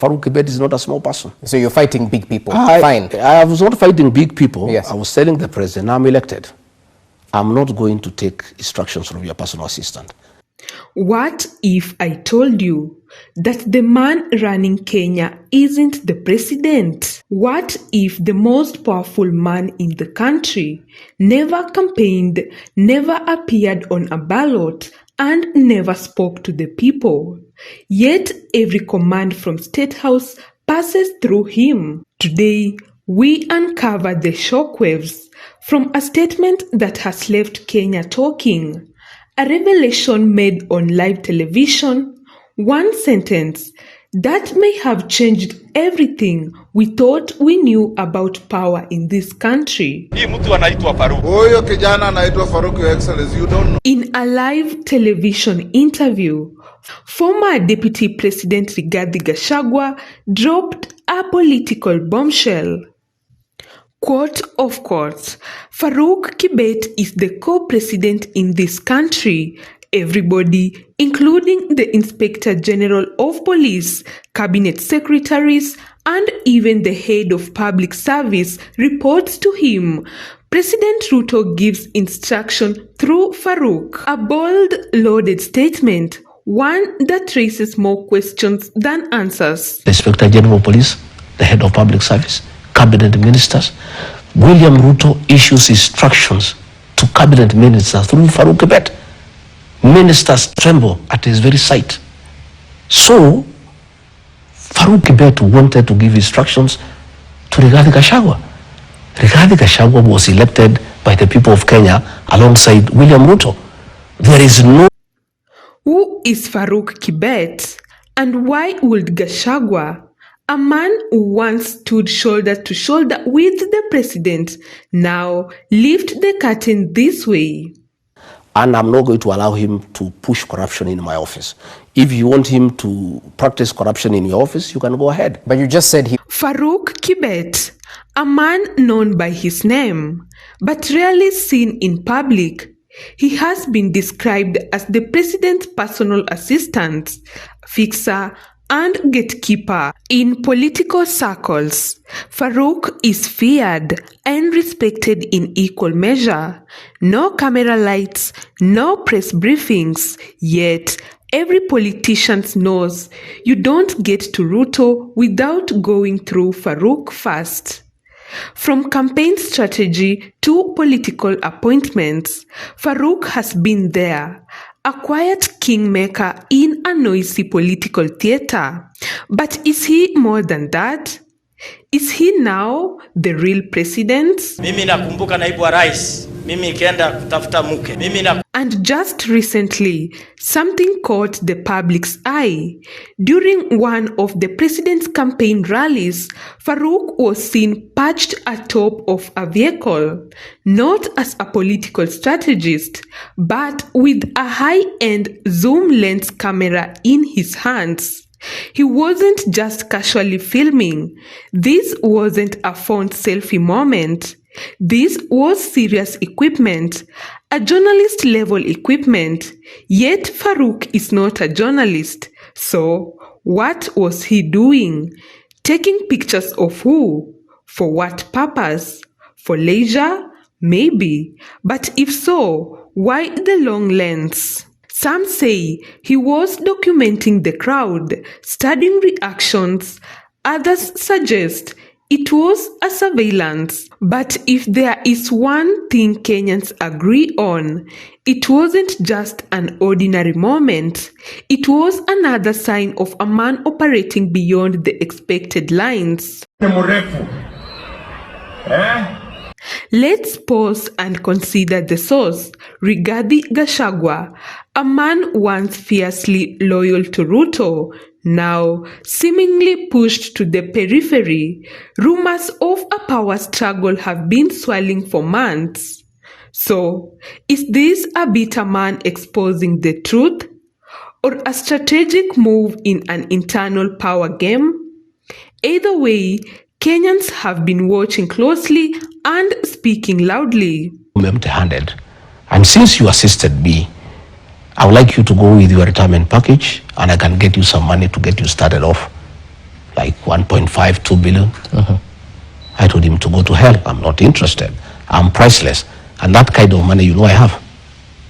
Farouk Kibet is not a small person. So you're fighting big people. Fine. I was not fighting big people. Yes. I was telling the president, I'm elected. I'm not going to take instructions from your personal assistant. What if I told you that the man running Kenya isn't the president? What if the most powerful man in the country never campaigned, never appeared on a ballot, and never spoke to the people? Yet every command from State House passes through him. Today, we uncover the shockwaves from a statement that has left Kenya talking, a revelation made on live television, one sentence that may have changed everything we thought we knew about power in this country. Hii mtu anaitwa Farouk. Huyo kijana anaitwa Farouk, Your Excellency, you don't know. In a live television interview, former Deputy President Rigathi Gachagua dropped a political bombshell. Quote of course, Farouk Kibet is the co-president in this country. Everybody, including the Inspector General of Police, Cabinet Secretaries, and even the head of public service reports to him. President Ruto gives instruction through Farouk. A bold, loaded statement, one that raises more questions than answers. The Inspector General of Police, the head of public service, cabinet ministers. William Ruto issues instructions to cabinet ministers through Farouk Kibet. Ministers tremble at his very sight. So, Farouk Kibet wanted to give instructions to Rigathi Gachagua. Rigathi Gachagua was elected by the people of Kenya alongside William Ruto. There is no... Who is Farouk Kibet? And why would Gachagua, a man who once stood shoulder to shoulder with the president, now lift the curtain this way? And I'm not going to allow him to push corruption in my office. If you want him to practice corruption in your office, you can go ahead. But you just said he... Farouk Kibet, a man known by his name, but rarely seen in public. He has been described as the president's personal assistant, fixer, and gatekeeper in political circles. Farouk is feared and respected in equal measure. No camera lights, no press briefings, yet every politician knows you don't get to Ruto without going through Farouk first. From campaign strategy to political appointments, Farouk has been there, a quiet kingmaker in a noisy political theater. But is he more than that? Is he now the real president? Mimi nakumbuka naibu wa rais. Mimi nikienda kutafuta mke. And just recently, something caught the public's eye. During one of the president's campaign rallies, Farouk was seen perched atop of a vehicle, not as a political strategist, but with a high-end zoom lens camera in his hands. He wasn't just casually filming. This wasn't a phone selfie moment. This was serious equipment, a journalist-level equipment. Yet Farouk is not a journalist. So, what was he doing? Taking pictures of who? For what purpose? For leisure? Maybe. But if so, why the long lens? Some say he was documenting the crowd, studying reactions. Others suggest it was a surveillance. But if there is one thing Kenyans agree on, it wasn't just an ordinary moment. It was another sign of a man operating beyond the expected lines. Let's pause and consider the source. Rigathi Gachagua, a man once fiercely loyal to Ruto, now seemingly pushed to the periphery. Rumors of a power struggle have been swirling for months. So, is this a bitter man exposing the truth? Or a strategic move in an internal power game? Either way, Kenyans have been watching closely and speaking loudly. Empty-handed. And since you assisted me, I would like you to go with your retirement package and I can get you some money to get you started off 1.5, 2 billion. I told him to go to hell. I'm not interested. I'm priceless. And that kind of money, I have.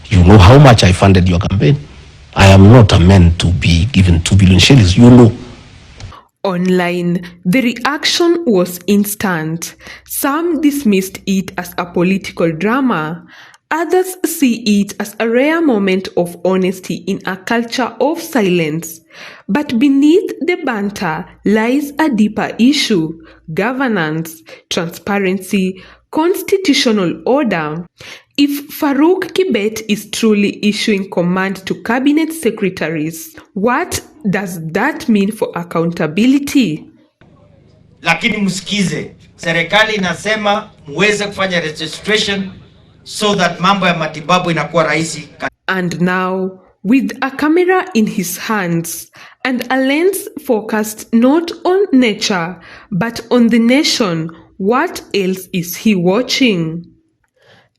You know how much I funded your campaign. I am not a man to be given 2 billion shillings, Online, the reaction was instant. Some dismissed it as a political drama. Others see it as a rare moment of honesty in a culture of silence. But beneath the banter lies a deeper issue: governance, transparency, constitutional order. If Farouk Kibet is truly issuing command to Cabinet Secretaries, what does that mean for accountability? Lakini msikize, serikali inasema muweze kufanya registration so that mambo ya matibabu inakuwa rahisi. And now, with a camera in his hands and a lens focused not on nature but on the nation, what else is he watching?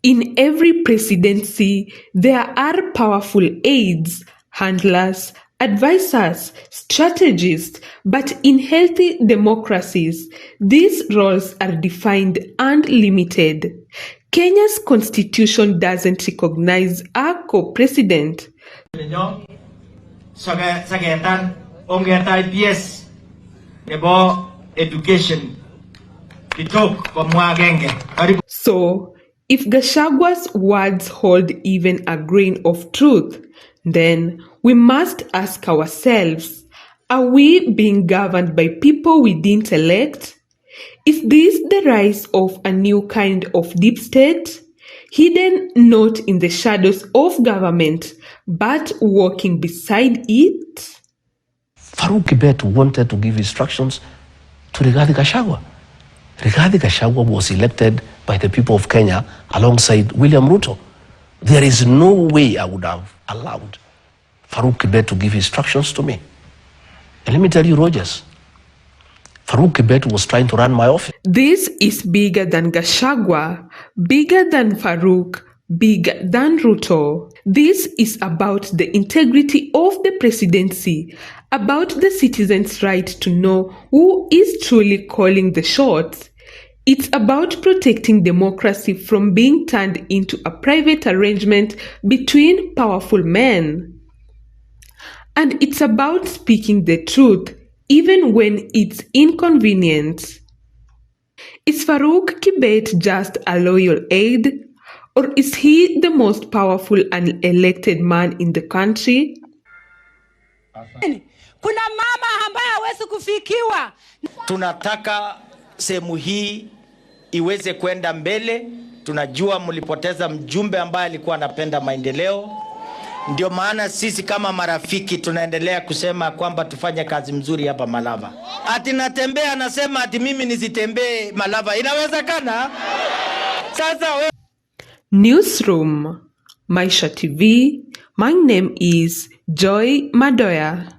In every presidency, there are powerful aides, handlers, advisors, strategists, but in healthy democracies, these roles are defined and limited. Kenya's constitution doesn't recognize a co-president. So, if Gachagua's words hold even a grain of truth, then we must ask ourselves, are we being governed by people we didn't elect? Is this the rise of a new kind of deep state, hidden not in the shadows of government, but walking beside it? Farouk Kibet wanted to give instructions to Rigathi Gachagua. Rigathi Gachagua was elected by the people of Kenya alongside William Ruto. There is no way I would have allowed Farouk Kibet to give instructions to me. And let me tell you, Rogers, Farouk Kibet was trying to run my office. This is bigger than Gachagua, bigger than Farouk, bigger than Ruto. This is about the integrity of the presidency, about the citizens' right to know who is truly calling the shots. It's about protecting democracy from being turned into a private arrangement between powerful men. And it's about speaking the truth, even when it's inconvenient. Is Farouk Kibet just a loyal aide? Or is he the most powerful and elected man in the country? Kuna mama ambaye hawezi kufikiwa. Tunataka sehemu hii iweze kwenda mbele. Tunajua mlipoteza mjumbe ambaye alikuwa anapenda maendeleo. Ndio maana sisi kama marafiki tunaendelea kusema kwamba tufanye kazi mzuri hapa Malava. Ati natembea anasema ati mimi nisitembee Malava. Inawezekana? Sasa we... Newsroom, Maisha TV. My name is Joy Madoya.